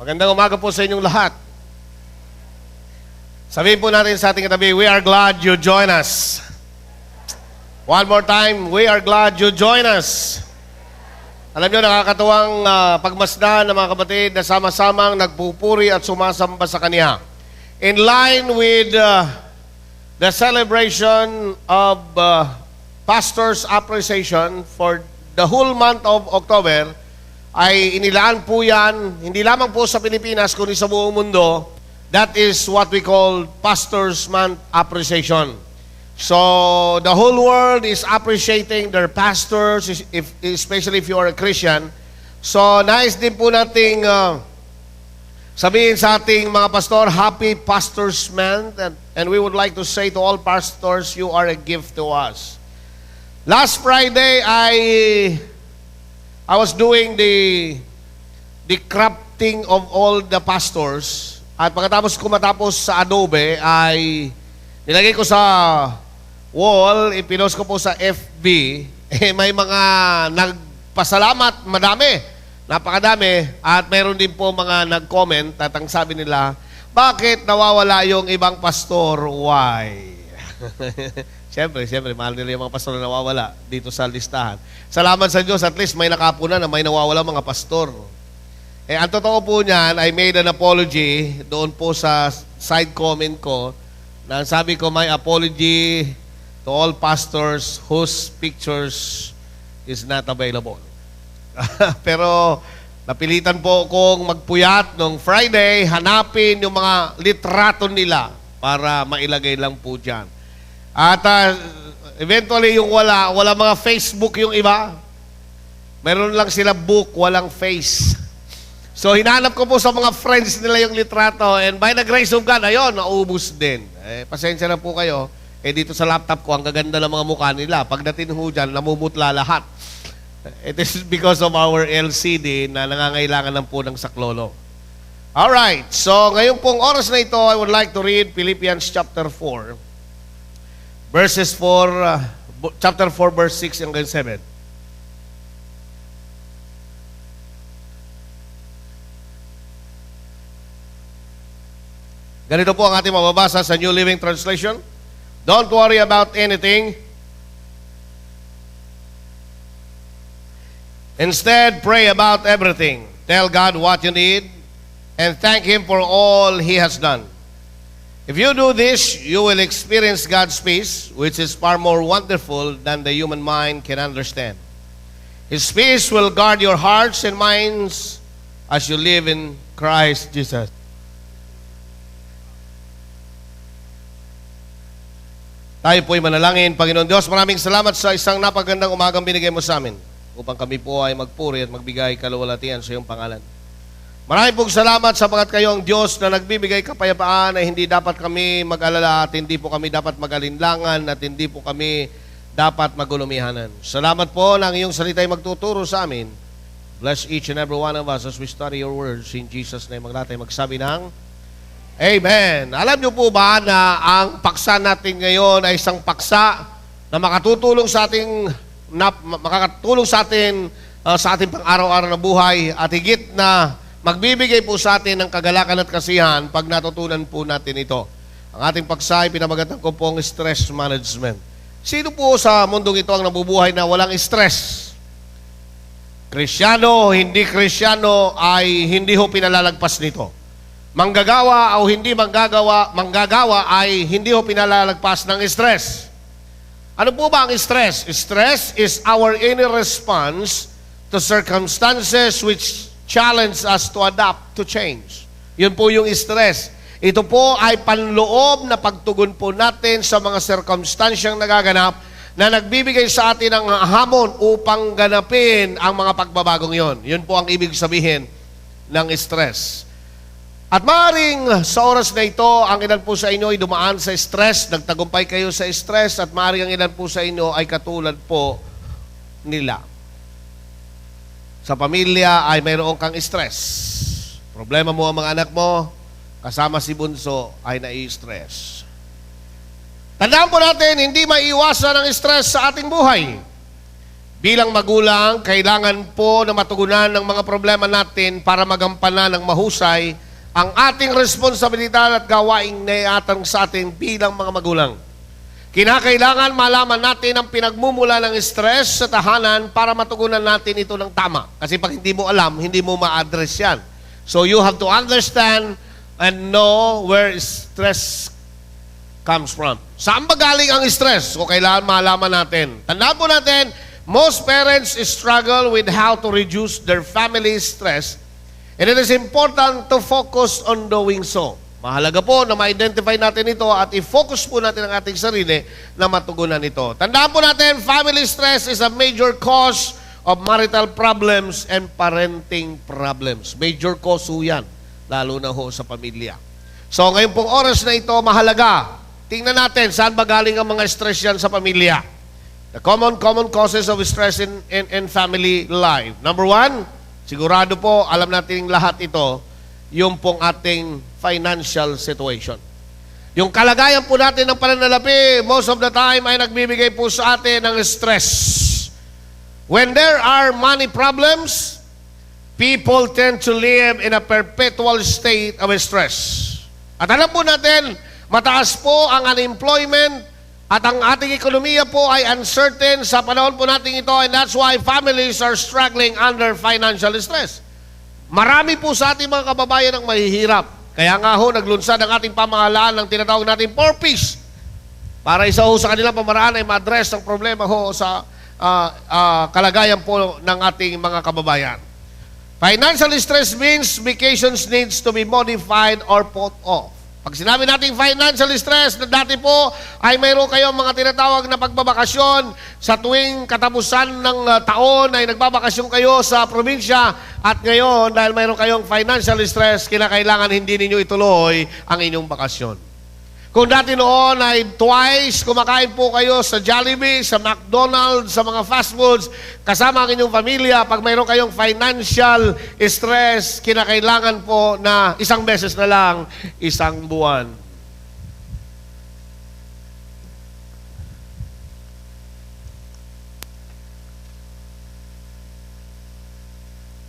Magandang umaga po sa inyong lahat. Sabihin po natin sa ating katabi, we are glad you join us. One more time, we are glad you join us. Alam nyo, nakakatuwang pagmasdan ng mga kapatid na sama-samang nagpupuri at sumasamba sa Kanya. In line with the celebration of Pastor's Appreciation for the whole month of October, ay inilaan po yan, hindi lamang po sa Pilipinas, kundi sa buong mundo. That is what we call Pastor's Month Appreciation. So, the whole world is appreciating their pastors, especially if you are a Christian. So, nice din po nating sabihin sa ating mga pastor, Happy Pastor's Month. And we would like to say to all pastors, you are a gift to us. Last Friday, I was doing the crafting of all the pastors. At pagkatapos ko matapos sa Adobe, ay nilagay ko sa wall, ipinost ko po sa FB. May mga nagpasalamat, madami, napakadami. At meron din po mga nag-comment at ang sabi nila, bakit nawawala yung ibang pastor? Why? Siyempre, mahal nila yung mga pastor na nawawala dito sa listahan. Salamat sa Diyos, at least may nakapuna na may nawawala mga pastor. Ang totoo po niyan, I made an apology doon po sa side comment ko na sabi ko, my apology to all pastors whose pictures is not available. Pero napilitan po kong magpuyat nung Friday, hanapin yung mga litrato nila para mailagay lang po dyan. At eventually yung wala mga Facebook yung iba. Meron lang sila book, walang face. So hinanap ko po sa mga friends nila yung litrato, and by the grace of God, ayun, naubos din. Pasensya na po kayo. Dito sa laptop ko, ang gaganda ng mga mukha nila. Pagdating ho dyan, namumutla lahat. It is because of our LCD na nangangailangan ng po ng saklolo. Alright, so ngayon pong oras na ito, I would like to read Philippians chapter 4. Chapter 4, verse 6 hanggang 7. Ganito po ang ating mababasa sa New Living Translation. Don't worry about anything. Instead, pray about everything. Tell God what you need and thank Him for all He has done. If you do this, you will experience God's peace, which is far more wonderful than the human mind can understand. His peace will guard your hearts and minds as you live in Christ Jesus. Tayo po'y manalangin. Panginoon Diyos, maraming salamat sa isang napagandang umagang binigay mo sa amin upang kami po ay magpuri at magbigay kaluwalhatian sa iyong pangalan. Maraming pong salamat sapagat kayo ang Diyos na nagbibigay kapayapaan ay hindi dapat kami mag-alala at hindi po kami dapat mag-alinlangan at hindi po kami dapat magulumihanan. Salamat po na ang iyong salita ay magtuturo sa amin. Bless each and every one of us as we study your words. In Jesus' name, maglatay magsabi ng Amen. Alam niyo po ba na ang paksa natin ngayon ay isang paksa na makakatulong sa ating sa ating pang-araw-araw na buhay at higit na magbibigay po sa atin ng kagalakan at kasiyahan pag natutunan po natin ito. Ang ating paksa ay pinamagatan ko po ang stress management. Sino po sa mundong ito ang nabubuhay na walang stress? Kristyano, hindi Kristyano ay hindi ho pinalalagpas nito. Manggagawa o hindi manggagawa ay hindi ho pinalalagpas ng stress. Ano po ba ang stress? Stress is our inner response to circumstances which challenge us to adapt to change. Yun po yung stress. Ito po ay panloob na pagtugon po natin sa mga circumstansyang nagaganap na nagbibigay sa atin ng hamon upang ganapin ang mga pagbabagong yon. Yun po ang ibig sabihin ng stress. At maaaring sa oras na ito, ang ilan po sa inyo ay dumaan sa stress, nagtagumpay kayo sa stress, at maaaring ang ilan po sa inyo ay katulad po nila. Sa pamilya ay mayroon kang stress. Problema mo ang mga anak mo, kasama si bunso ay nai-stress. Tandaan po natin, hindi maiiwasan ang stress sa ating buhay. Bilang magulang, kailangan po na matugunan ng mga problema natin para magampanan ng mahusay ang ating responsibilidad at gawaing naiatang sa atin bilang mga magulang. Kinakailangan malaman natin ang pinagmumula ng stress sa tahanan para matugunan natin ito ng tama. Kasi pag hindi mo alam, hindi mo ma-address yan. So you have to understand and know where stress comes from. Saan ba galing ang stress? So kailangan malaman natin. Tandaan po natin, most parents struggle with how to reduce their family stress, and it is important to focus on doing so. Mahalaga po na ma-identify natin ito at i-focus po natin ang ating sarili na matugunan ito. Tandaan po natin, family stress is a major cause of marital problems and parenting problems. Major cause ho yan, lalo na ho sa pamilya. So ngayon pong oras na ito, mahalaga. Tingnan natin, saan ba galing ang mga stress yan sa pamilya? The common causes of stress in family life. Number one, sigurado po, alam natin lahat ito, yung pong ating financial situation. Yung kalagayan po natin ng pananalapi, most of the time ay nagbibigay po sa atin ng stress. When there are money problems, people tend to live in a perpetual state of stress. At alam po natin, mataas po ang unemployment at ang ating ekonomiya po ay uncertain sa panahon po natin ito, and that's why families are struggling under financial stress. Marami po sa ating mga kababayan ang mahihirap. Kaya nga ho, naglunsad ang ating pamahalaan ng tinatawag natin 4 Ps. Para isa ho sa kanilang pamaraan ay ma-address ang problema ho sa kalagayan po ng ating mga kababayan. Financial stress means vacations needs to be modified or put off. Pag sinabi natin financial stress, na dati po ay mayroon kayong mga tinatawag na pagbabakasyon sa tuwing katapusan ng taon ay nagbabakasyon kayo sa probinsya, at ngayon dahil mayroon kayong financial stress, kinakailangan hindi ninyo ituloy ang inyong bakasyon. Kung dati noon ay twice kumakain po kayo sa Jollibee, sa McDonald's, sa mga fast foods, kasama ang inyong pamilya, pag mayroon kayong financial stress, kinakailangan po na isang beses na lang, isang buwan.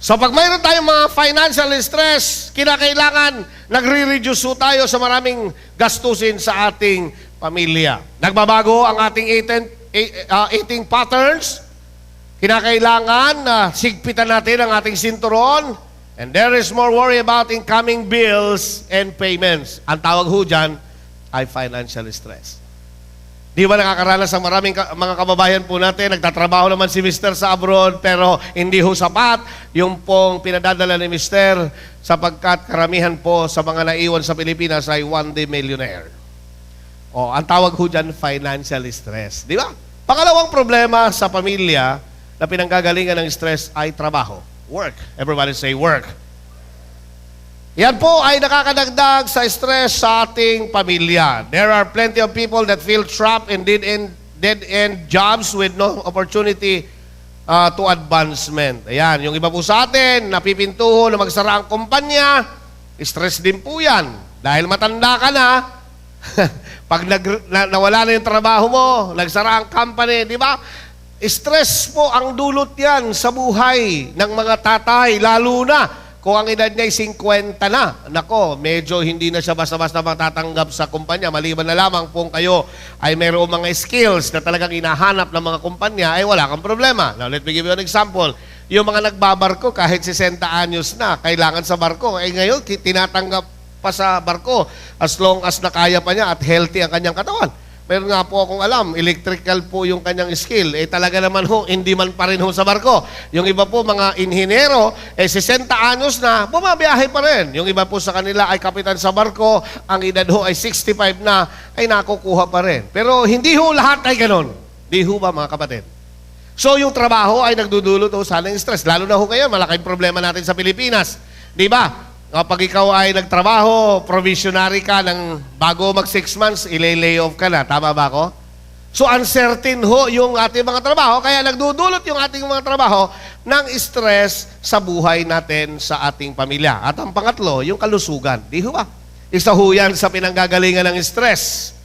So pag mayroon tayong mga financial stress, kinakailangan nagre-reduce tayo sa maraming gastusin sa ating pamilya. Nagbabago ang ating eating patterns. Kinakailangan na sigpitan natin ang ating sinturon, and there is more worry about incoming bills and payments. Ang tawag ho dyan ay financial stress. Di ba nakakaranas ang maraming mga kababayan po natin, nagtatrabaho naman si Mr. sa abroad, pero hindi ho sapat yung pong pinadadala ni Mr. sapagkat karamihan po sa mga naiwan sa Pilipinas ay one-day millionaire. O, ang tawag ho dyan, financial stress. Di ba? Pangalawang problema sa pamilya na pinanggagalingan ng stress ay trabaho. Work. Everybody say work. Yan po ay nakakadagdag sa stress sa ating pamilya. There are plenty of people that feel trapped in dead-end jobs with no opportunity to advancement. Ayan, yung iba po sa atin, napipintuho na magsara ang kumpanya, stress din po yan. Dahil matanda ka na, pag nawala na yung trabaho mo, nagsara ang company, di ba? Stress po ang dulot yan sa buhay ng mga tatay, lalo na kung ang edad niya ay 50 na. Nako, medyo hindi na siya basta-basta matatanggap sa kumpanya. Maliban na lamang kung kayo ay mayroong mga skills na talagang inahanap ng mga kumpanya, ay wala kang problema. Now, let me give you an example. Yung mga nagbabarko, kahit 60 anyos na, kailangan sa barko. Ngayon, tinatanggap pa sa barko as long as nakaya pa niya at healthy ang kanyang katawan. Meron nga po akong alam, electrical po yung kanyang skill. Talaga naman ho, hindi man pa rin ho sa barko. Yung iba po, mga inhinero, 60 anyos na, bumabiyahe pa rin. Yung iba po sa kanila ay kapitan sa barko, ang edad ho ay 65 na, ay nakukuha pa rin. Pero hindi ho lahat ay ganon. Di ho ba, mga kapatid? So yung trabaho ay nagdudulot ho sana yung stress. Lalo na ho ngayon, malaking problema natin sa Pilipinas. Di ba? Kapag ikaw ay nagtrabaho, provisionary ka ng bago mag 6 months, ilay-lay off ka na. Tama ba ako? So uncertain ho yung ating mga trabaho, kaya nagdudulot yung ating mga trabaho ng stress sa buhay natin sa ating pamilya. At ang pangatlo, yung kalusugan. Di ho ba? Isa ho yan sa pinanggagalingan ng stress.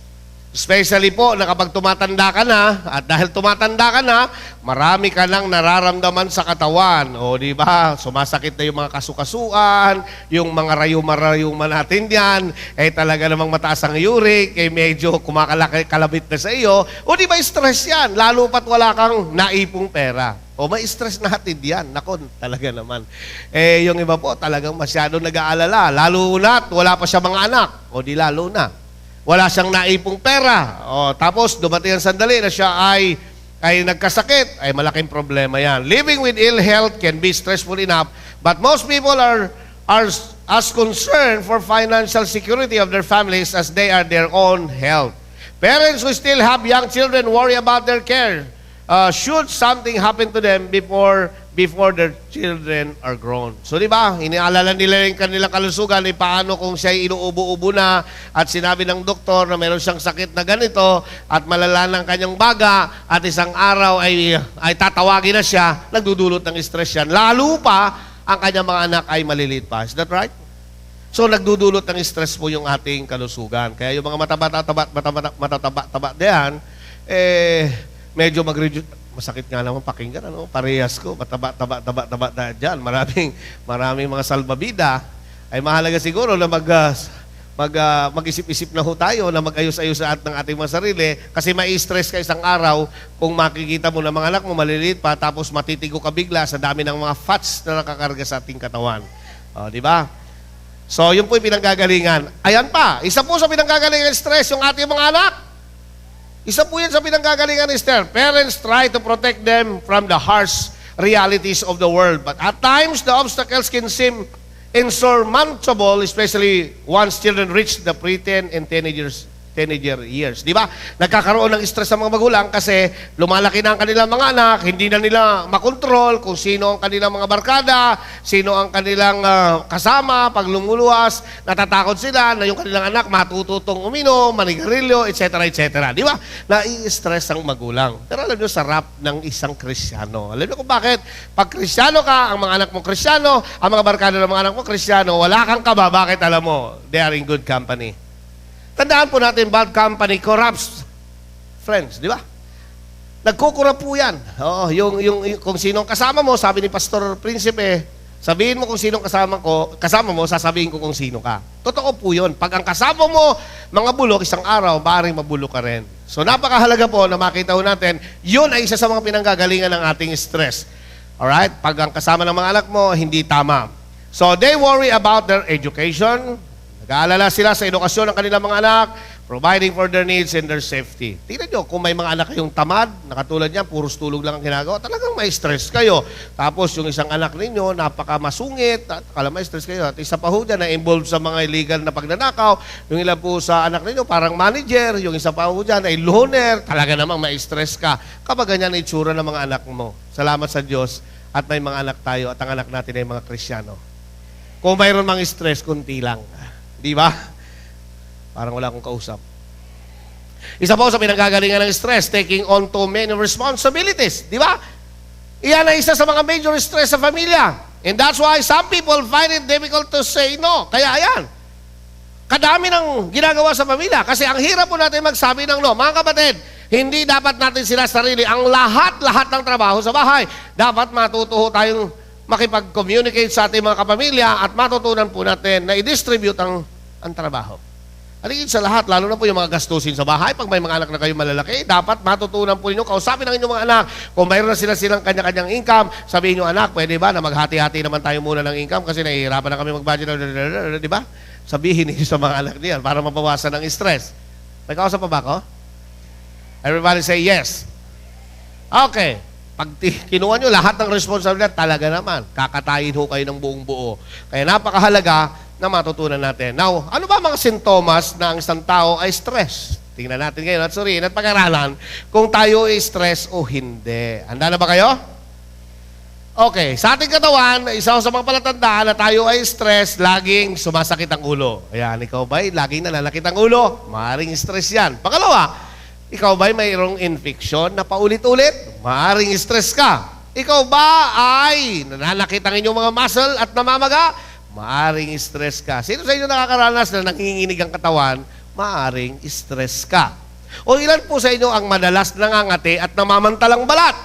Especially po na kapag tumatanda ka na, at dahil tumatanda ka na, marami ka nang nararamdaman sa katawan. O di ba, sumasakit na yung mga kasukasuan, yung mga rayuma-rayuma natin yan, talaga namang mataas ang uric, medyo kumakalabit na sa iyo. O di ba, stress yan, lalo pat wala kang naipong pera. O may stress natin yan. Nako, talaga naman. Yung iba po, talagang masyado nag-aalala. Lalo na't wala pa siya mga anak. O di lalo na. Wala siyang naipong pera. O, tapos dumating ang sandali na siya ay nagkasakit. Ay malaking problema yan. Living with ill health can be stressful enough, but most people are as concerned for financial security of their families as they are their own health. Parents who still have young children worry about their care. Should something happen to them before their children are grown. So di ba, iniaalala nila yung kanilang kalusugan, paano kung siya inuubo-ubo na at sinabi ng doktor na meron siyang sakit na ganito at malala ng kanyang baga at isang araw ay tatawagin na siya, nagdudulot ng stress yan. Lalo pa, ang kanyang mga anak ay maliliit pa. Is that right? So nagdudulot ng stress po yung ating kalusugan. Kaya yung mga matataba diyan, medyo mag-reduce. Masakit nga naman pakinggan, parehas ko, mataba na dyan. Maraming mga salbabida. Ay mahalaga siguro na mag-isip-isip na ho tayo, na mag-ayos-ayos sa ng ating mga sarili, kasi mai-stress ka isang araw kung makikita mo na mga anak mo maliliit pa, tapos matitigo ka bigla sa dami ng mga fats na nakakarga sa ating katawan. Di ba? So, yun po yung pinanggagalingan. Ayan pa, isa po sa pinanggagalingan ng stress, yung ating mga anak. Isa po yan sa pinanggagalingan ni Esther. Parents try to protect them from the harsh realities of the world. But at times, the obstacles can seem insurmountable, especially once children reach the preteen and teenager years. Di ba? Nagkakaroon ng stress sa mga magulang kasi lumalaki na ang kanilang mga anak, hindi na nila makontrol kung sino ang kanilang mga barkada, sino ang kanilang kasama, pag lumuluwas, natatakot sila na yung kanilang anak matututong uminom, manigarilyo, etc. etc. Di ba? Nai-stress ang magulang. Pero alam nyo, sarap ng isang Kristiyano. Alam nyo kung bakit? Pag Kristiyano ka, ang mga anak mo Kristiyano, ang mga barkada ng mga anak mo Kristiyano, wala kang kaba. Bakit? Alam mo, they are in good company. Tandaan po natin, bad company corrupts friends, di ba? Nagkukurap po yan. Oo, yung kung sinong kasama mo, sabi ni Pastor Prinsipe, sabihin mo kung sinong kasama mo, sasabihin ko kung sino ka. Totoo po yun. Pag ang kasama mo, mga bulok, isang araw, maaaring mabulok ka rin. So napakahalaga po na makita ho natin, yun ay isa sa mga pinanggagalingan ng ating stress. Alright? Pag ang kasama ng mga anak mo, hindi tama. So they worry about their education. Nag-aalala sila sa edukasyon ng kanilang mga anak, providing for their needs and their safety. Tingnan nyo, kung may mga anak kayong tamad, nakatulad niya, puros tulog lang ang ginagawa, talagang may stress kayo. Tapos yung isang anak ninyo, napakamasungit, kala may stress kayo. At isa pa ho dyan, na-involved sa mga illegal na pagnanakaw. Yung ilan po sa anak ninyo, parang manager. Yung isa pa ho dyan, ay loner. Talaga namang may stress ka. Kapag ganyan ang itsura ng mga anak mo. Salamat sa Diyos at may mga anak tayo at ang anak natin ay mga Kristiyano. Kung mayroon mga stress, kunti lang. Di ba? Parang wala akong kausap. Isa po sa pinanggagalingan ng stress, taking on too many responsibilities. Di ba? Iyan ay isa sa mga major stress sa pamilya. And that's why some people find it difficult to say no. Kaya ayan, kadami ng ginagawa sa pamilya. Kasi ang hirap po natin magsabi ng no. Mga kapatid, hindi dapat natin sila sarili. Ang lahat ng trabaho sa bahay, dapat matutuho tayong makipag-communicate sa ating mga kapamilya at matutunan po natin na i-distribute ang trabaho. Alingin sa lahat, lalo na po yung mga gastusin sa bahay, pag may mga anak na kayo malalaki, dapat matutunan po ninyo, kausapin ng inyong mga anak. Kung mayroon na silang kanya-kanyang income, sabihin nyo, anak, pwede ba na maghati-hati naman tayo muna ng income kasi nahihirapan na kami mag-budget, di ba? Sabihin niyo sa mga anak niyan para mabawasan ang stress. May kausap pa ba ako? Everybody say yes. Okay. Pag kinuha nyo lahat ng responsibilidad, talaga naman, kakatayin ho kayo ng buong buo. Kaya napakahalaga na matutunan natin. Now, ano ba mga sintomas na ang isang tao ay stress? Tingnan natin ngayon at suriin at pag-aralan kung tayo ay stress o hindi. Handa na ba kayo? Okay, sa ating katawan, isa sa mga palatandaan na tayo ay stress, laging sumasakit ang ulo. Ayan, ikaw ba'y laging nananakit ang ulo? Maaaring stress yan. Pangalawa, ikaw ba'y mayroong infection na paulit-ulit? Maaaring stress ka. Ikaw ba ay nananakit ang inyong mga muscle at namamaga? Maaaring stress ka. Sino sa inyo nakakaranas na nanginginig ang katawan? Maaaring stress ka. O ilan po sa inyo ang madalas nangangati at namamantalang balat?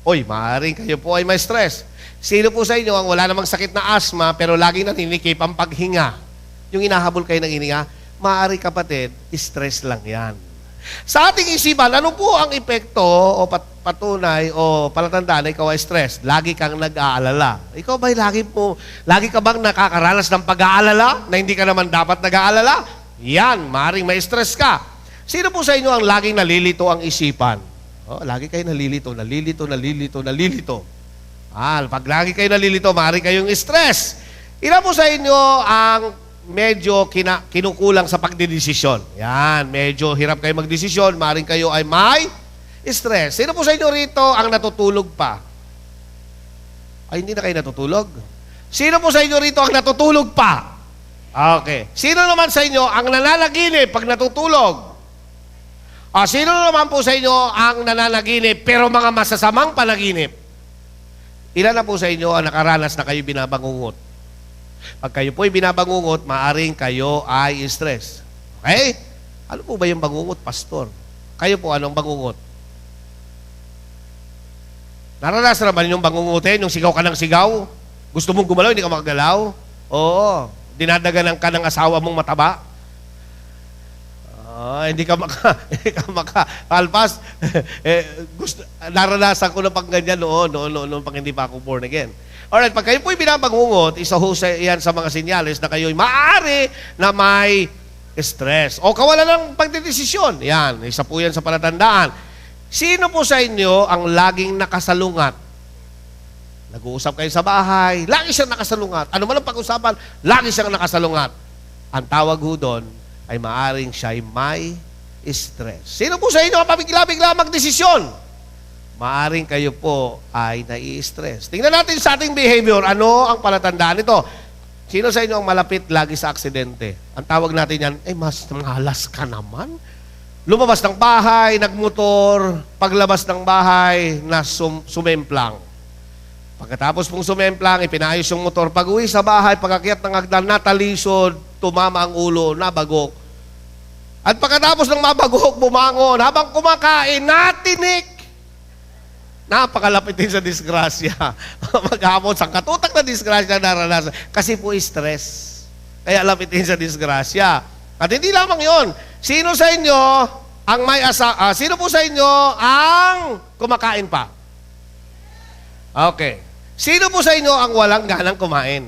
Oy, maaaring kayo po ay may stress. Sino po sa inyo ang wala namang sakit na asthma pero laging naninikip ang paghinga? Yung inahabol kayo ng hininga, maaari kapatid, stress lang yan. Sa ating isipan, ano po ang epekto o patunay o palatandaan na ikaw ay stress? Lagi kang nag-aalala. Ikaw ba'y lagi ka bang nakakaranas ng pag-aalala na hindi ka naman dapat nag-aalala? Yan, maaaring may stress ka. Sino po sa inyo ang laging nalilito ang isipan? Lagi kayo nalilito. Pag lagi kayo nalilito, maaaring kayong stress. Ilan po sa inyo ang medyo kinukulang sa pagdidesisyon? Yan, medyo hirap kayo magdesisyon, maaaring kayo ay may stress. Sino po sa inyo rito ang natutulog pa? Ay, hindi na kayo natutulog? Sino po sa inyo rito ang natutulog pa? Okay. Sino naman sa inyo ang nananaginip pag natutulog? Sino naman po sa inyo ang nananaginip pero mga masasamang panaginip? Ilan na po sa inyo ang nakaranas na kayo binabangungot? Pag kayo po'y binabangungot, maaring kayo ay stress. Okay? Ano po ba yung bangungot, pastor? Kayo po, anong bangungot? Naranasan naman yung bangungutin, yung sigaw ka ng sigaw? Gusto mong gumalaw, hindi ka makagalaw? Oo. Dinadaganan ka ng asawa mong mataba? Hindi ka maka-alpas. Naranasan ko na pang ganyan noon pag hindi pa ako born again. Alright, pag kayo po'y binabangungot, isa ho yan sa mga senyales na kayo'y maaari na may stress. O kawalan ng pagdedesisyon. Yan, isa po yan sa palatandaan. Sino po sa inyo ang laging nakasalungat? Nag-uusap kayo sa bahay, lagi siyang nakasalungat. Ano man ang pag-usapan, lagi siyang nakasalungat. Ang tawag ho doon ay maaring siya'y may stress. Sino po sa inyo ang pabigla-bigla magdesisyon? Maaring kayo po ay nai-stress. Tingnan natin sa ating behavior, ano ang palatandaan nito? Sino sa inyo ang malapit lagi sa aksidente? Ang tawag natin yan, mas malas ka naman. Lumabas ng bahay, nagmotor, paglabas ng bahay, sumemplang. Pagkatapos pong sumemplang, ipinayos yung motor. Pag-uwi sa bahay, pag-akyat ng hagdan, natalisod, tumama ang ulo, nabagok. At pagkatapos ng mabagok, bumangon, habang kumakain, natinik. Napakalapit din sa disgrasya. Maghapon, sa katutak na disgrasya naranasan. Kasi po stress. Kaya lapit din sa disgrasya. At hindi lamang yon. Sino sa inyo ang sino po sa inyo ang kumakain pa? Okay. Sino po sa inyo ang walang ganang kumain?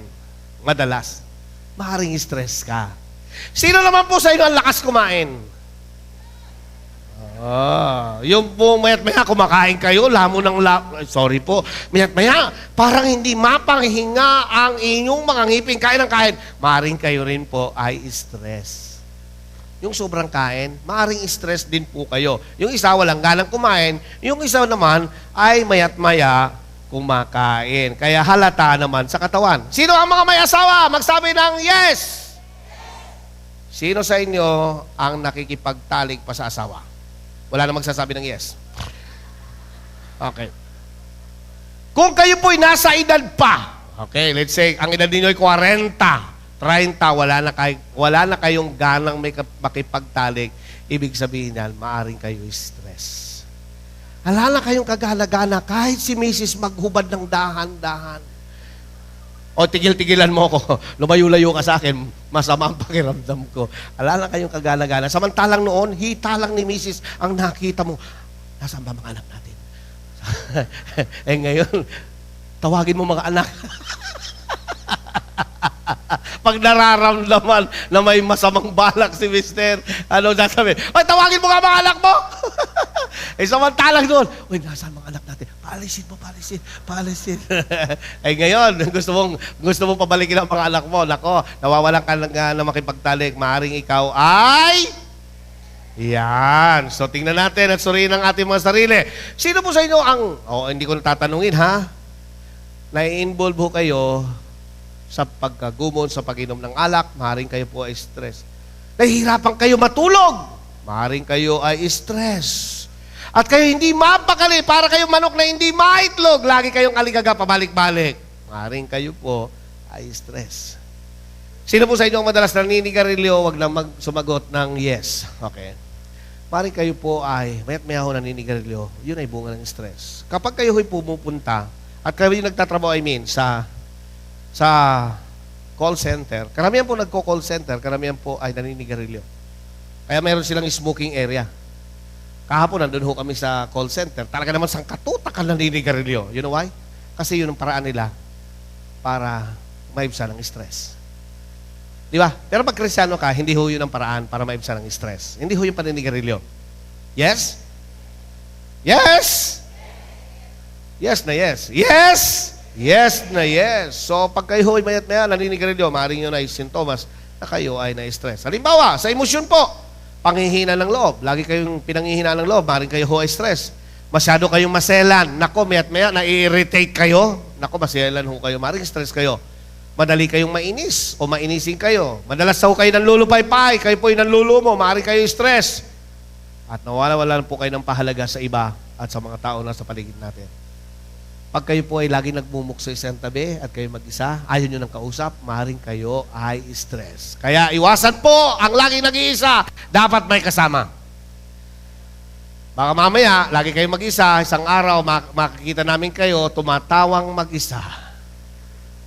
Madalas. Maaaring stress ka. Sino naman po sa inyo ang lakas kumain? Yung po mayat-maya kumakain kayo, sorry po, mayat-maya, parang hindi mapanghinga ang inyong mga ngipin, kain ng kain. Maaring kayo rin po ay stress. Yung sobrang kain, maaring stress din po kayo. Yung isa walang ganang kumain, yung isa naman ay mayat-maya kumakain. Kaya halata naman sa katawan. Sino ang mga may asawa? Magsabi ng yes! Sino sa inyo ang nakikipagtalik pa sa asawa? Wala na magsasabi ng yes. Okay. Kung kayo po'y nasa edad pa, okay, let's say, ang edad ninyo ay 40, 30, wala na kayong ganang makipagtalik, ibig sabihin yan, maaring kayo stress. Wala na kayong kagana-gana, kahit si Mrs. maghubad ng dahan-dahan. O tigil-tigilan mo ko, lumayo-layo ka sa akin, masama ang pakiramdam ko. Wala na kayong kagana-gana. Samantalang noon, hita lang ni Mrs. ang nakita mo, nasaan ba mga anak natin? Ngayon, tawagin mo mga anak. Pag nararamdaman na may masamang balak si Mister, sasabi, ay, tawagin mo nga mga anak mo! Samantalang doon, uy, nasaan mga anak natin? Paalisin. Ngayon, gusto mong pabalikin ang mga anak mo. Nako, nawawalan ka na makipagtalik. Maaring ikaw ay... Yan. So, tingnan natin at suriin ang ating mga sarili. Sino po sa inyo ang... hindi ko natatanungin, ha? Nai-involve ho kayo sa pagkagumon, sa pag-inom ng alak. Maaring kayo po ay stress. Nahihirapan kayo matulog. Maaring kayo ay stress. At kayo hindi mapakali, para kayong manok na hindi maitlog. Lagi kayong aligaga, pabalik-balik. Maaring kayo po ay stress. Sino po sa inyo ang madalas naninigarilyo, wag na sumagot ng yes. Okay. Maring kayo po ay, mayat maya ho naninigarilyo, yun ay bunga ng stress. Kapag kayo ho'y pumupunta, at kayo yung nagtatrabaho, sa call center, karamihan po nagko-call center, karamihan po ay naninigarilyo. Kaya meron silang smoking area. Kahapon, nandun ho kami sa call center, talaga naman sangkatutakan naninigarilyo. You know why? Kasi yun ang paraan nila para maibsan ang stress. Di ba? Pero pag Kristiyano ka, hindi ho yun ang paraan para maibsan ang stress. Hindi ho yung paninigarilyo. Yes? Yes? Yes na yes. Yes! Yes na yes. So, pag kayo ho'y mayat-maya, naninigarilyo, maaaring yun ay sintomas na kayo ay na-stress. Halimbawa, sa emosyon po, panghihina ng loob. Lagi kayong pinanghihina ng loob, maaaring kayo ho ay stress. Masyado kayong maselan. Nako, mayat-maya, na-irritate kayo. Nako, maselan ho kayo. Maaaring stress kayo. Madali kayong mainis o mainisin kayo. Madalas ho kayo nanlulupay-pay, kayo po yung nanlulumo, maaaring kayo stress. At nawala-wala po kayo ng pahalaga sa iba at sa mga tao na sa paligid natin. Pag kayo po ay lagi nagmumukso sa isang tabi at kayo mag-isa, ayaw nyo ng kausap, maaaring kayo ay stress. Kaya iwasan po ang lagi nag-iisa, dapat may kasama. Baka mamaya, lagi kayo mag-isa, isang araw, makikita namin kayo, tumatawang mag-isa.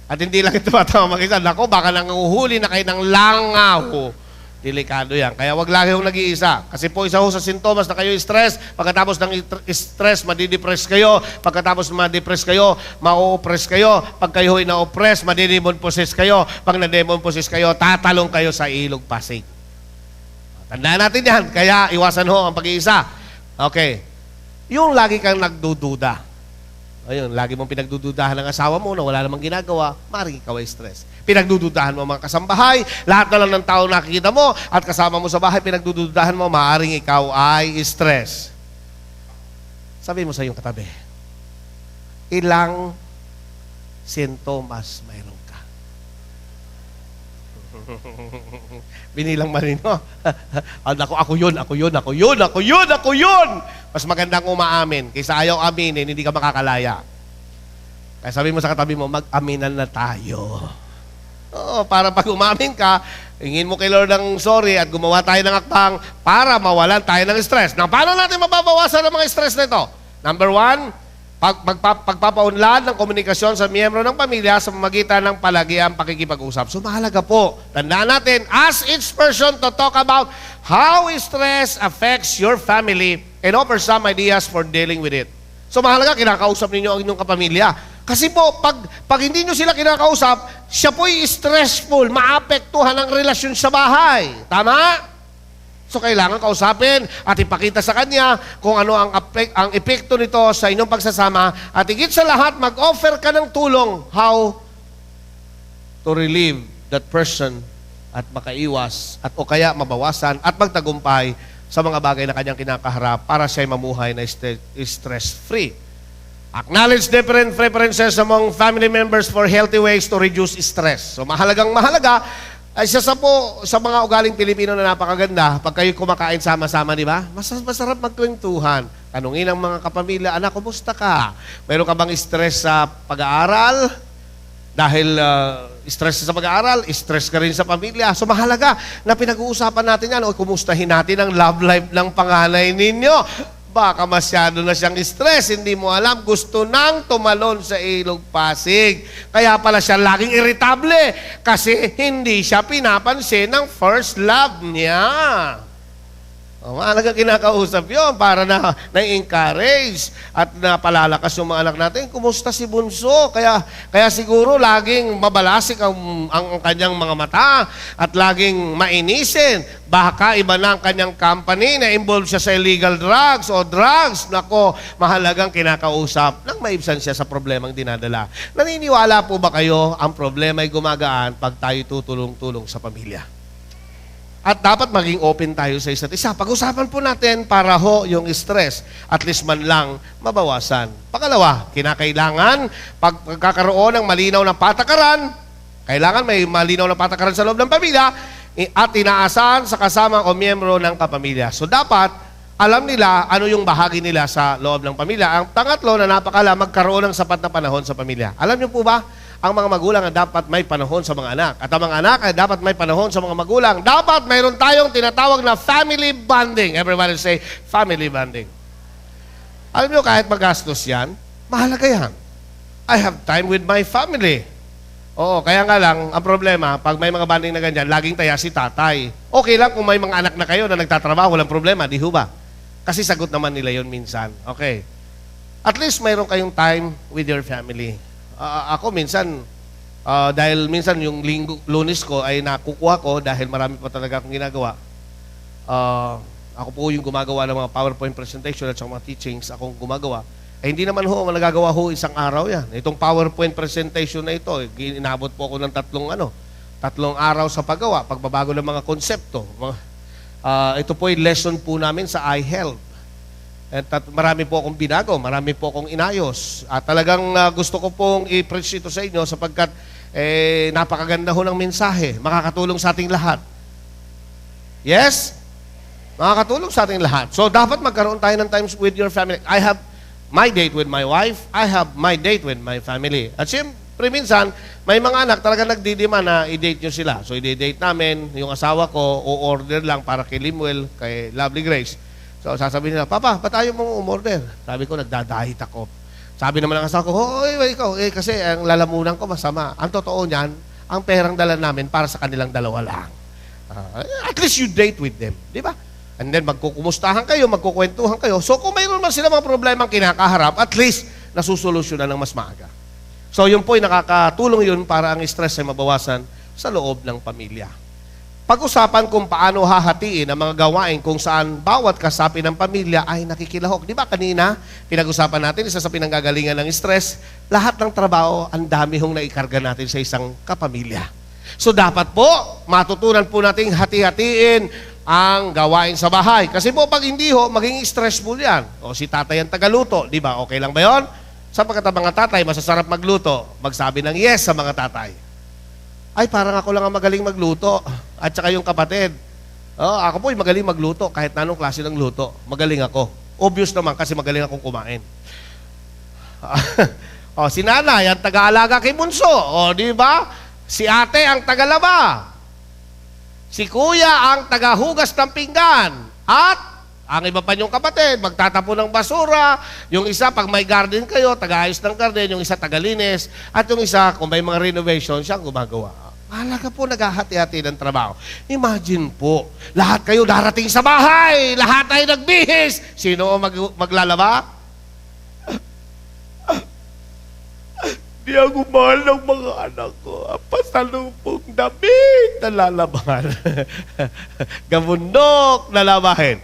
At hindi lang ito tumatawang mag-isa. Nako, baka nanguhuli na kayo ng langaw. Delikado yan. Kaya wag lagi yung nag-iisa. Kasi po isa ho sa sintomas na kayo stress. Pagkatapos ng stress, madidepress kayo. Pagkatapos ma-depress kayo, ma-oppress kayo. Pag kayo ay na-oppress, madidemon possess kayo. Pag na-demon possess kayo, tatalong kayo sa ilog Pasig. Tandaan natin yan. Kaya iwasan ho ang pag-iisa. Okay. Yung lagi kang nagdududa. Ayun, lagi mong pinagdududahan ng asawa mo na wala namang ginagawa, maaaring ikaw ay stress. Pinagdududahan mo mga kasambahay, lahat na lang ng tao nakikita mo at kasama mo sa bahay, pinagdududahan mo, maaaring ikaw ay stress. Sabi mo sa iyong katabi, ilang sintomas mayroon ka? Binilang marino. Ako yun. Mas magandang umaamin kaysa ayaw aminin, hindi ka makakalaya. Kaya sabi mo sa katabi mo, mag-aminan na tayo. Oo, para pag umamin ka, hingin mo kay Lord ng sorry at gumawa tayo ng akbang para mawalan tayo ng stress. Now, paano natin mababawasan ang mga stress na ito? Number 1, pagpapaunlad ng komunikasyon sa miyembro ng pamilya sa pamamagitan ng palagiang pakikipag-usap. So, mahalaga po. Tandaan natin, ask each person to talk about how stress affects your family and offer some ideas for dealing with it. So, mahalaga, kinakausap ninyo ang inyong kapamilya. Kasi po, pag hindi nyo sila kinakausap, siya po'y stressful, maapektuhan ang relasyon sa bahay. Tama? So, kailangan kausapin at ipakita sa kanya kung ano ang epekto nito sa inyong pagsasama at higit sa lahat, mag-offer ka ng tulong how to relieve that person at makaiwas at o kaya mabawasan at magtagumpay sa mga bagay na kanyang kinakaharap para siya'y mamuhay na stress-free. Acknowledge different preferences among family members for healthy ways to reduce stress. So, mahalagang mahalaga ay isa sa mga ugaling Pilipino na napakaganda, pag kayo kumakain sama-sama, di ba? Masarap magkwentuhan. Tanungin ang mga kapamilya, anak, kumusta ka? Meron ka bang stress sa pag-aaral? Dahil stress sa pag-aaral, stress ka rin sa pamilya. So mahalaga na pinag-uusapan natin yan o kumustahin natin ang love life ng panganay ninyo. Baka masyado na siyang stress, hindi mo alam, gusto nang tumalon sa ilog Pasig. Kaya pala siya laging irritable kasi hindi siya pinapansin ng first love niya. Mahalaga kinakausap yun para na-encourage at napalalakas yung mga anak natin. Kumusta si Bunso? Kaya siguro laging mabalasik ang kanyang mga mata at laging mainisin. Baka iba na ang kanyang company na involved siya sa illegal drugs o drugs. Nako, mahalagang kinakausap nang maibsan siya sa problemang dinadala. Naniniwala po ba kayo ang problema ay gumagaan pag tayo tutulong-tulong sa pamilya? At dapat maging open tayo sa isa't isa. Pag-usapan po natin para ho yung stress, at least man lang mabawasan. Pangalawa, kinakailangan pagkakaroon ng malinaw na patakaran, kailangan may malinaw na patakaran sa loob ng pamilya at inaasahan sa kasama o miyembro ng kapamilya. So dapat alam nila ano yung bahagi nila sa loob ng pamilya. Ang pangatlo na napakala, magkaroon ng sapat na panahon sa pamilya. Alam niyo po ba, ang mga magulang ay dapat may panahon sa mga anak. At ang mga anak ay dapat may panahon sa mga magulang. Dapat mayroon tayong tinatawag na family bonding. Everybody say, family bonding. Alam niyo, kahit magastos yan, mahalaga yan. I have time with my family. Oo, kaya nga lang, ang problema, pag may mga banding na ganyan, laging taya si tatay. Okay lang kung may mga anak na kayo na nagtatrabaho, walang problema, di ho ba? Kasi sagot naman nila yon minsan. Okay. At least mayroon kayong time with your family. Ako minsan, dahil minsan yung Lunes ko ay nakukuha ko dahil marami pa talaga akong ginagawa. Ako po yung gumagawa ng mga PowerPoint presentation at mga teachings, akong gumagawa. Hindi naman ho, nagagawa ho isang araw yan. Itong PowerPoint presentation na ito, inabot po ako ng tatlong araw sa paggawa, pagbabago ng mga konsepto. Ito po yung lesson po namin sa iHealth. At marami po akong binago, marami po akong inayos. At talagang gusto ko pong i-preach ito sa inyo sapagkat napakaganda ho ng mensahe. Makakatulong sa ating lahat. Yes? Makakatulong sa ating lahat. So, dapat magkaroon tayo ng times with your family. I have my date with my wife, I have my date with my family. At siyempre, minsan, may mga anak talaga nagdidima na i-date nyo sila. So, i-date namin, yung asawa ko, o-order lang para kay Limuel, kay Lovely Grace. So, sasabihin nila, Papa, ba't ayaw mong umorder? Sabi ko, nagdadahit ako. Sabi naman ng asawa ko, ikaw, kasi ang lalamunan ko masama. Ang totoo niyan, ang perang dala namin para sa kanilang dalawa lang. At least you date with them. Di ba? And then magkukumustahan kayo, magkukwentuhan kayo. So kung mayroon man sila mga problemang kinakaharap, at least nasusolusyonan ng mas maaga. So yun po ay nakakatulong yun para ang stress ay mabawasan sa loob ng pamilya. Pag-usapan kung paano hahatiin ang mga gawain kung saan bawat kasapi ng pamilya ay nakikilahok. Di ba kanina, pinag-usapan natin, isa sa pinanggagalingan ng stress, lahat ng trabaho, ang dami hong naikarga natin sa isang kapamilya. So dapat po, matutunan po nating hati-hatiin ang gawain sa bahay. Kasi po pag hindi ho, maging stressful yan. O si tatay ang tagaluto, di ba? Okay lang ba yun? Sapagkat ang mga tatay, masasarap magluto. Magsabi ng yes sa mga tatay. Ay, parang ako lang ang magaling magluto. At saka yung kapatid. Ako po ay magaling magluto kahit na anong klase ng luto. Magaling ako. Obvious naman kasi magaling akong kumain. Si nanay ang taga-alaga kay bunso. O, di ba? Si ate ang tagalaba. Si kuya ang tagahugas ng pinggan. At ang iba pa niyong kapatid, magtatapon ng basura. Yung isa, pag may garden kayo, tagaayos ng garden. Yung isa, tagalinis. At yung isa, kung may mga renovation, siyang gumagawa. Mahalaga po, naghahati-hati ng trabaho. Imagine po, lahat kayo darating sa bahay. Lahat ay nagbihis. Sino maglalaba? Di ako mahal ng mga anak ko. Ang pasalubong damit na lalaban. Gabundok na labahin.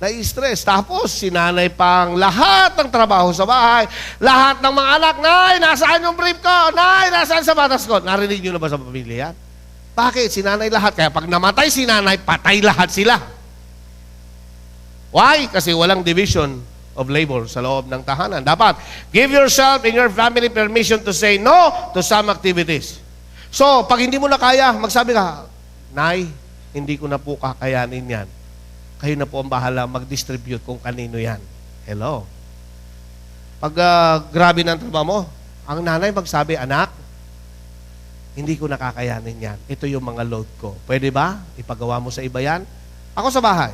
Na-stress. Tapos, sinanay pang lahat ng trabaho sa bahay. Lahat ng mga anak, Nay, nasaan yung brief ko? Nay, nasaan sapatos ko? Narinig nyo na ba sa pamilya yan? Bakit? Sinanay lahat. Kaya pag namatay si nanay, patay lahat sila. Why? Kasi walang division of labor sa loob ng tahanan. Dapat, give yourself and your family permission to say no to some activities. So, pag hindi mo na kaya, magsabi ka, Nay, hindi ko na po kakayanin yan. Kayo na po ang bahala mag-distribute kung kanino yan. Hello? Pag grabe ng trabaho mo, ang nanay magsabi, Anak, hindi ko nakakayanin yan. Ito yung mga load ko. Pwede ba? Ipagawa mo sa iba yan? Ako sa bahay.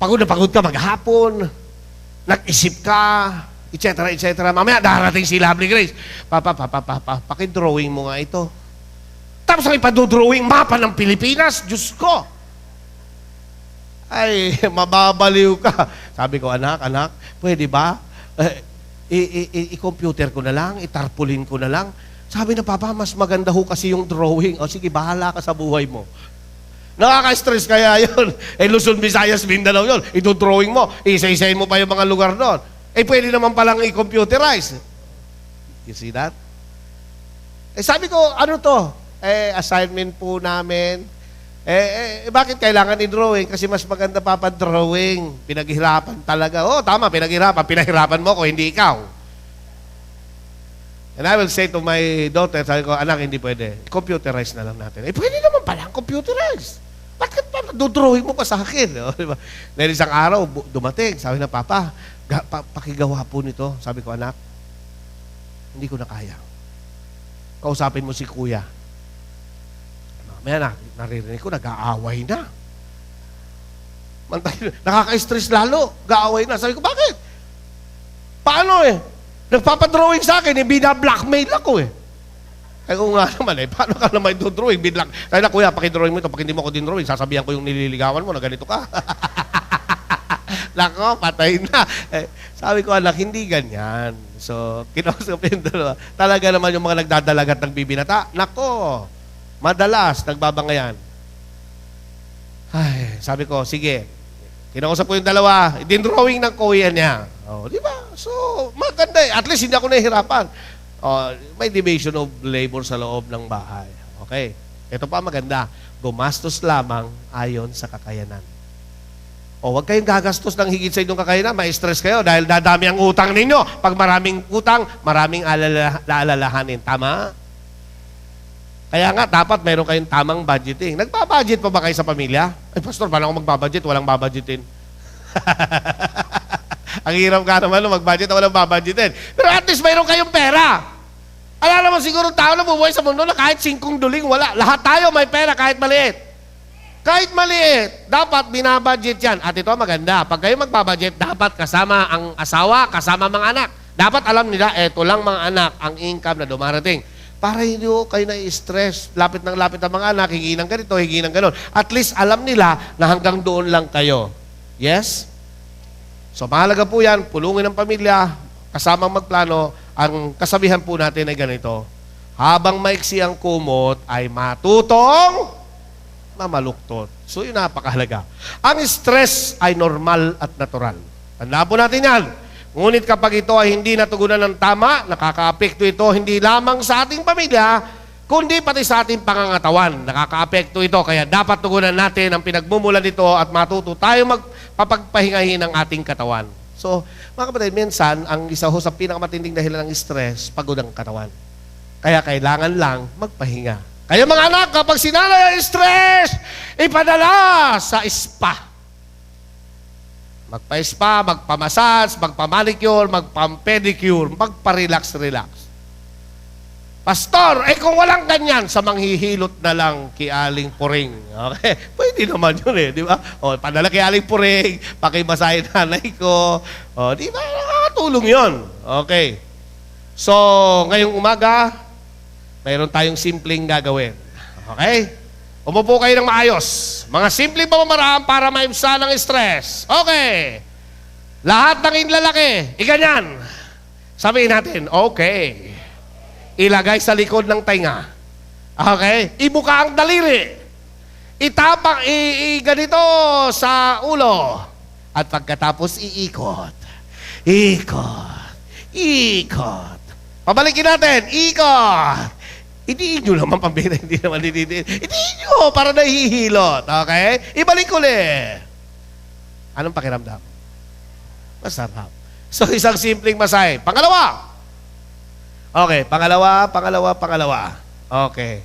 Pagod na pagod ka maghapon. Nag-isip ka, etc., etc. Mamaya, darating si Lovely Grace. Pakidrawing mo nga ito. Tapos ang ipadodrawing mapa ng Pilipinas, Diyos ko. Ay, mababaliw ka. Sabi ko, anak, pwede ba? I-computer ko na lang, itarpulin ko na lang. Sabi na, Papa, mas maganda ho kasi yung drawing. O sige, bahala ka sa buhay mo. Nakaka-stress kaya yun. Luzon, Visayas, Mindanao yun. Ito-drawing mo. Isa-isayin mo pa yung mga lugar doon. Pwede naman palang i-computerize. You see that? Sabi ko, ano to? Assignment po namin. Bakit kailangan i-drawing? Kasi mas maganda drawing. Pinaghirapan talaga. Tama, pinaghirapan. Pinahirapan mo ko, hindi ikaw. And I will say to my daughter, sabi ko, anak, hindi pwede. Computerize na lang natin. Pwede naman pala ang computerize. Bakit pa drawing mo pa sa akin? Diba? Dahil isang araw, dumating. Sabi na, Papa, pakigawa po nito. Sabi ko, anak, hindi ko na kaya. kausapin mo si kuya. Mamaya naririnig ko, nag-aaway na. Nakaka-stress lalo, nag-aaway na. Sabi ko, bakit? Paano eh? Nagpapadrawing sa akin, bina-blackmail ako eh. Ay, oo nga naman eh, paano ka naman drawing? Kaya na, kuya, pakidrawing mo ito. Pag hindi mo ako din-drawing, sasabihan ko yung nililigawan mo na ganito ka. Nako, patay na. Eh, sabi ko, anak, hindi ganyan. So, kinausap yung dalawa. Talaga naman yung mga nagdadalagat ng bibinata. Nako, madalas nagbabangayan. Ay, sabi ko, sige. Kinausap ko yung dalawa. Din-drawing ng kuya niya. Oh, di ba? So, maganda eh. At least hindi ako nahihirapan. May division of labor sa loob ng bahay. Okay. Ito pa maganda. Gumastos lamang ayon sa kakayanan. Huwag kayong gagastos ng higit sa inyong kakayanan. Ma-stress kayo dahil dadami ang utang ninyo. Pag maraming utang, maraming aalalahanin. Tama? Kaya nga, dapat meron kayong tamang budgeting. Nagpa-budget pa ba kayo sa pamilya? Ay, pastor, paano ako mag-budget? Walang babudgetin. Ang hirap ka naman mag-budget na walang babudgetin. Pero at least mayroon kayong pera. Alam mo siguro tao na bubuhay sa mundo na kahit 5 duling, wala. Lahat tayo may pera kahit maliit. Kahit maliit, dapat binabudget yan. At ito maganda. Pag kayo magbabudget, dapat kasama ang asawa, kasama mga anak. Dapat alam nila, eto lang mga anak, ang income na dumarating. Para hindi kayo na-stress. Lapit ng lapit ang mga anak, hingi ng ganito, hingi ng ganon. At least alam nila na hanggang doon lang kayo. Yes? So mahalaga po yan, pulungin ng pamilya, kasamang magplano. Ang kasabihan po natin ay ganito, habang maiksi ang kumot ay matutong mamaluktot. So yun napakahalaga. Ang stress ay normal at natural. Tandaan po natin yan. Ngunit kapag ito ay hindi natugunan ng tama, nakaka-apekto ito hindi lamang sa ating pamilya, kundi pati sa ating pangangatawan. Nakaka-apekto ito, kaya dapat tugunan natin ang pinagmumulan nito at matuto tayo magpapagpahingahin ng ating katawan. So, mga kapatid, minsan, ang isa ho sa pinakamatinding dahilan ng stress, pagod ang katawan. Kaya kailangan lang magpahinga. Kaya mga anak, kapag sinanay ang stress, ipadala sa spa. Magpa-spa, magpa-massage, magpa-manicure, magpa-pedicure, magpa-relax-relax. Pastor, kung walang ganyan, sa manghihilot na lang kialing puring. Okay? Pwede naman yun di ba? Padala kialing puring, pakimasahin nanay ko. Di ba? Nakakatulong yun. Okay. So, ngayong umaga, mayroon tayong simpleng gagawin. Okay? Umupo kayo ng maayos. Mga simpleng pamamaraan para maibsan ang stress. Okay. Lahat ng inlalaki, iganyan. Sabihin natin, okay. Ilagay sa likod ng tainga. Okay? Ibuka ang daliri. Itapang, ganito sa ulo. At pagkatapos, iikot. Ikot. Ikot. Pabalikin natin. Ikot. Idiin nyo naman pambira. Hindi naman idiin. Idiin nyo para nahihilot. Okay? Ibalik ulit. Anong pakiramdam? Masarap. So, isang simpleng masahe. Pangalawa. Okay, pangalawa. Okay.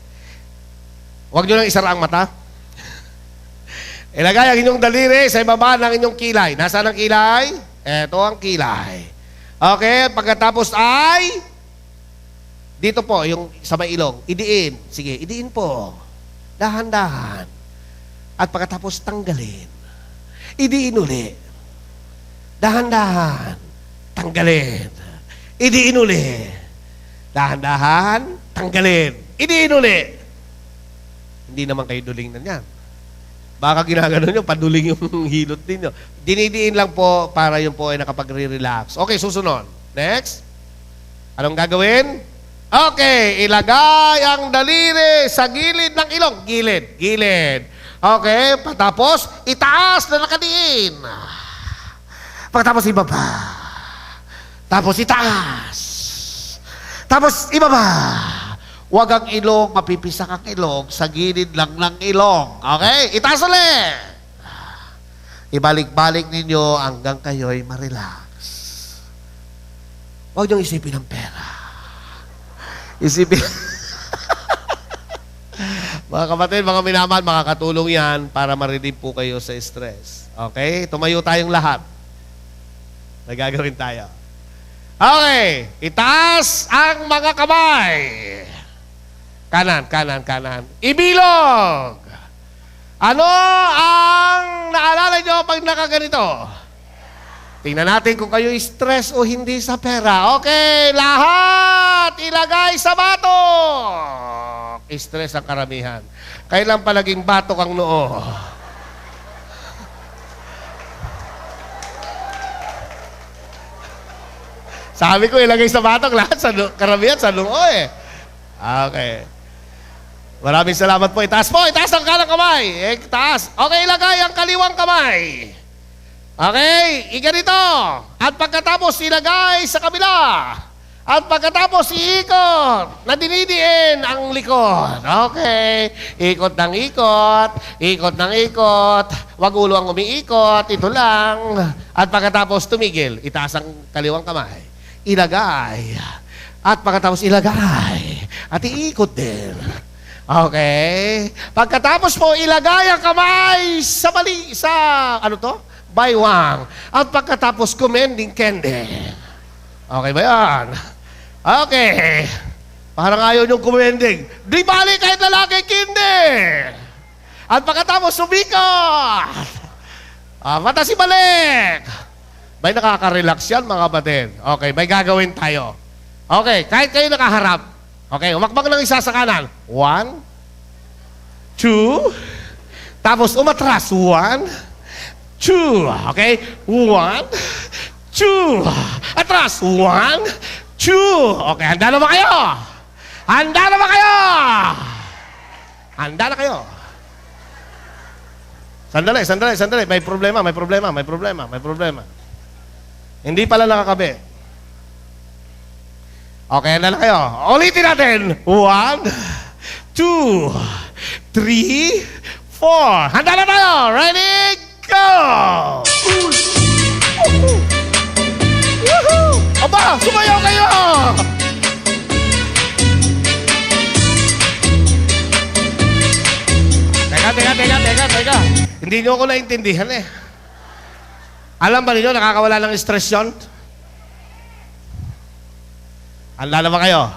Huwag nyo lang isara ang mata. Ilagay ang inyong daliri sa ibaba ng inyong kilay. Nasaan ang kilay? Ito ang kilay. Okay, pagkatapos ay dito po, yung sa may ilong. Idiin. Sige, idiin po. Dahan-dahan. At pagkatapos tanggalin. Idiin uli. Dahan-dahan. Tanggalin. Idiin uli. Dahan-dahan, tanggalin. Idiin uli. Hindi naman kayo duling na yan. Baka ginagano nyo, paduling yung hilot ninyo. Dinidiin lang po para yun po ay nakapag-relax. Okay, susunod. Next. Anong gagawin? Okay, ilagay ang daliri sa gilid ng ilong. Gilid. Okay, patapos, itaas na nakadiin. Pagkatapos ibaba. Tapos itaas. Tapos, ibaba. Huwag ang ilong, mapipisak ang ilong, sa gilid lang ng ilong. Okay? Itaas ulit. Ibalik-balik ninyo hanggang kayo'y ma-relax. Huwag niyong isipin ang pera. Isipin. Mga kapatid, mga minamahal, makakatulong yan para ma-relieve po kayo sa stress. Okay? Tumayo tayong lahat. Nagagawin tayo. Okay, itaas ang mga kamay. Kanan, kanan, kanan. Ibilog! Ano ang naalala nyo pag nakaganito? Tingnan natin kung kayo stress o hindi sa pera. Okay, lahat ilagay sa batok. Stress ang karamihan. Kailan pa naging batok ang noo? Sabi ko, ilagay sa batok lahat, karamihan sa noo eh. Okay. Maraming salamat po. Itaas po, itaas ang kanang kamay. Itaas. Okay, ilagay ang kaliwang kamay. Okay, iganito. At pagkatapos ilagay sa kabila. At pagkatapos iikot na dinidiin ang likod. Okay, ikot ng ikot, ikot ng ikot. Wag ulo ang umiikot, ito lang. At pagkatapos tumigil, itaas ang kaliwang kamay. Ilagay. At pagkatapos ilagay. At iikot din. Okay. Pagkatapos po ilagay ang kamay sa ano to? Baywang. At pagkatapos kumending kende. Okay ba yan? Okay. Parang ayaw niyong kumending. Di bali kahit lalaki kende. At pagkatapos sumikot. Mata si balik. May nakaka-relax yan mga kapatid. Okay, may gagawin tayo. Okay, kahit kayo nakaharap. Okay, umakbang ng isa sa kanan. 1, 2, tapos umatras. 1, 2. Okay? 1, 2. Atras. 1, 2. Okay, handa na ba kayo? Handa na ba kayo? Handa na kayo? Sandali, sandali, sandali. May problema, may problema, may problema, may problema. Hindi pala nakakabi. Okay, handa na kayo. Ulitin natin. 1, 2, 3, 4. Handa na tayo. Ready? Go! Woohoo! Aba, sumayaw kayo! Teka. Hindi nyo ako naintindihan eh. Alam ba ninyo, nakakawala ng stress yun? Handa na ba kayo?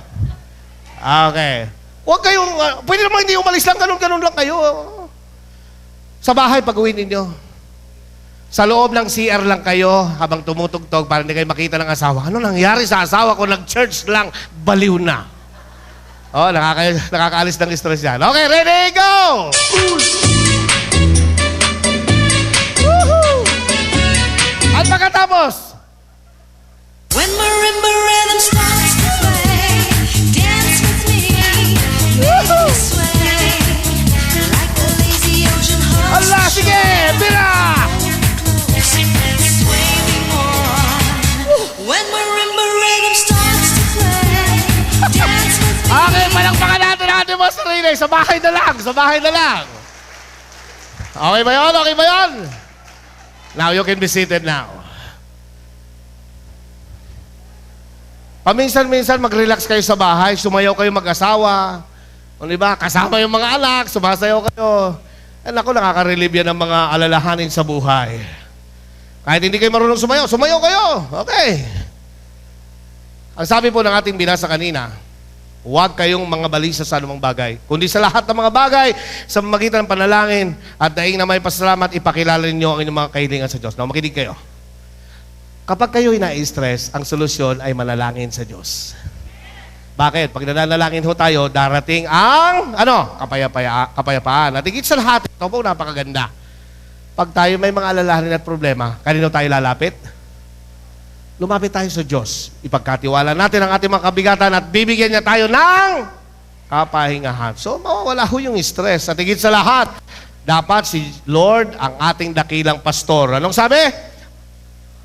Okay. Huwag kayong, pwede naman hindi umalis lang, ganun lang kayo. Sa bahay, pag-uwi ninyo. Sa loob ng CR lang kayo habang tumutugtog para hindi kayo makita ng asawa. Ano nangyari sa asawa ko? Nag-church lang, baliw na. Oh, nakakaalis ng stress yan. Okay, ready, go! Woohoo! At pagkatapos, when marimba rhythm starts to play, dance with me, make me sway, like the lazy ocean hugs. Allah, sige, bira! Sway me more. When marimba rhythm starts to play, dance with me. Okay, palakpakan natin mo sarili. Sa bahay na lang, sa bahay na lang. Okay ba yun? Okay ba yun? Now, you can be seated now. Paminsan-minsan mag-relax kayo sa bahay, sumayaw kayo mag-asawa. O diba, kasama yung mga anak, sumasayaw kayo. Eh naku, nakaka-relieve yan ng mga alalahanin sa buhay. Kahit hindi kayo marunong sumayaw, sumayaw kayo. Okay. Ang sabi po ng ating binasa kanina, huwag kayong mga balisa sa anumang bagay, kundi sa lahat ng mga bagay, sa magitan ng panalangin, at daing na may pasalamat, ipakilala niyo ang inyong mga kahilingan sa Diyos. Now, makinig kayo. Kapag kayo'y na-stress, ang solusyon ay manalangin sa Diyos. Bakit? Pag nanalangin ho tayo, darating ang, kapayapaan. At higit sa lahat, ito po napakaganda. Pag tayo may mga alalahanin at problema, kanino tayo lalapit? Lumapit tayo sa Diyos. Ipagkatiwala natin ang ating mga kabigatan at bibigyan niya tayo ng kapahingahan. So, mawawala ho yung stress. At higit sa lahat, dapat si Lord ang ating dakilang pastor. Anong sabi?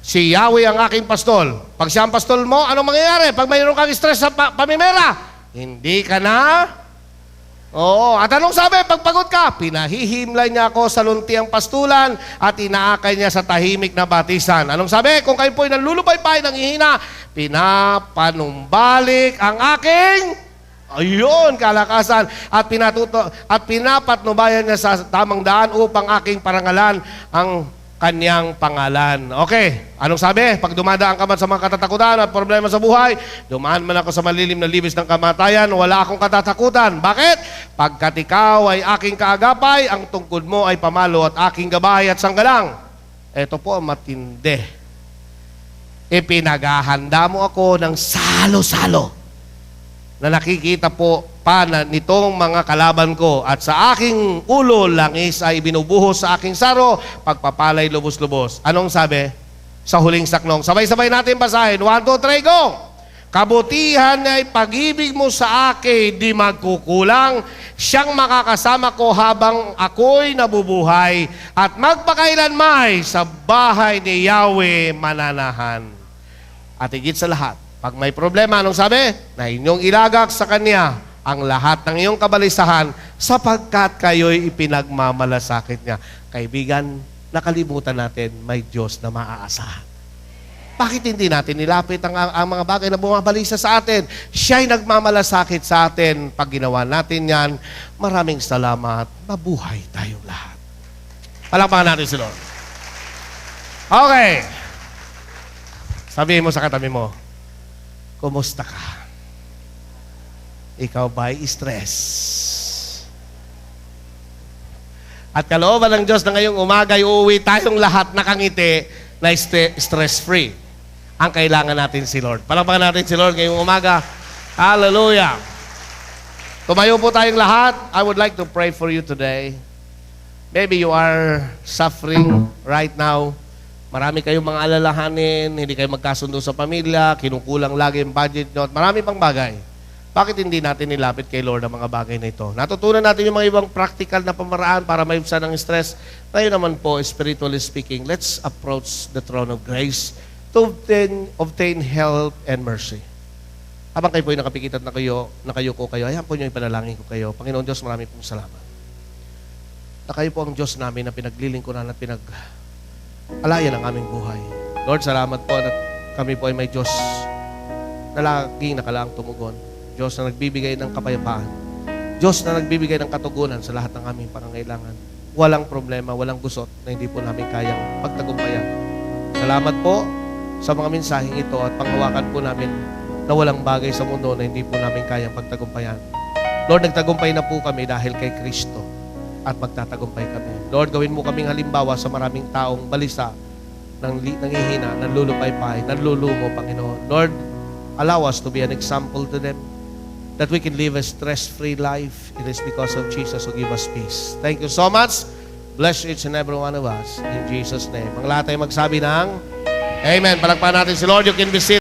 Si Yahweh ang aking pastol. Pag siya ang pastol mo, anong mangyayari? Pag mayroon kang stress sa pamimera, hindi ka na. Oo. At anong sabi? Pag pagod ka, pinahihimlay niya ako sa luntiang pastulan at inaakay niya sa tahimik na batisan. Anong sabi? Kung kayo po'y nanlulupay-pay ng hihina, pinapanumbalik ang aking kalakasan at pinapatnubayan niya sa tamang daan upang aking parangalan ang kanyang pangalan. Okay, anong sabi? Pag dumadaan ka man sa mga katatakutan at problema sa buhay, dumaan man ako sa malilim na libis ng kamatayan, wala akong katatakutan. Bakit? Pagkat ikaw ay aking kaagapay, ang tungkod mo ay pamalo at aking gabay at sanggalang. Ito po matindi. Ipinaghahanda mo ako ng salo-salo na nakikita po nitong mga kalaban ko at sa aking ulo langis ay binubuhos sa aking saro, pagpapalay lubos-lubos. Anong sabi? Sa huling saknong. Sabay-sabay natin basahin. 1, 2, 3, go! Kabutihan ay pag-ibig mo sa akin, di magkukulang. Siyang makakasama ko habang ako'y nabubuhay at magpakailanmay sa bahay ni Yahweh mananahan. At higit sa lahat, pag may problema, anong sabi? Na inyong ilagak sa Kanya ang lahat ng iyong kabalisahan sapagkat kayo'y ipinagmamalasakit niya. Kaibigan, nakalimutan natin may Diyos na maaasahan. Bakit hindi natin nilapit ang mga bagay na bumabalisa sa atin? Siya'y nagmamalasakit sa atin. Pag ginawa natin yan, maraming salamat. Mabuhay tayong lahat. Palakpakan natin si Lord. Okay. Sabihin mo sa katabi mo, kumusta ka? Ikaw ba'y stress? At kalooban ng Diyos na ngayong umaga, uuwi tayong lahat nakangiti na stress-free. Ang kailangan natin si Lord. Palakpakan natin si Lord ngayong umaga. Hallelujah! Tumayo po tayong lahat. I would like to pray for you today. Maybe you are suffering right now. Marami kayong mga alalahanin, hindi kayo magkasundo sa pamilya, kinukulang lagi yung budget nyo, at marami pang bagay. Bakit hindi natin nilapit kay Lord ang mga bagay na ito? Natutunan natin yung mga ibang practical na pamaraan para maibsan ang stress. Tayo naman po, spiritually speaking, let's approach the throne of grace to obtain help and mercy. Habang kayo po ay nakapikit at nakayuko kayo, ayan po nyo yung panalangin ko kayo. Panginoon Diyos, marami pong salamat. Na kayo po ang Diyos namin na pinaglilingkuran at pinag-alayan ang aming buhay. Lord, salamat po na kami po ay may Diyos na laging nakalaang tumugon. Diyos na nagbibigay ng kapayapaan. Diyos na nagbibigay ng katugunan sa lahat ng aming pangangailangan. Walang problema, walang gusot na hindi po namin kayang pagtagumpayan. Salamat po sa mga mensaheng ito at panghawakan po namin na walang bagay sa mundo na hindi po namin kayang pagtagumpayan. Lord, nagtagumpay na po kami dahil kay Kristo at magtatagumpay kami. Lord, gawin mo kaming halimbawa sa maraming taong balisa, nangihina, nanlulupaypay, nanlulumo, Panginoon. Lord, allow us to be an example to them that we can live a stress-free life. It is because of Jesus who give us peace. Thank you so much. Bless each and every one of us. In Jesus' name. Ang lahat ay magsabi ng Amen. Palakpakan natin si Lord. You can be seated.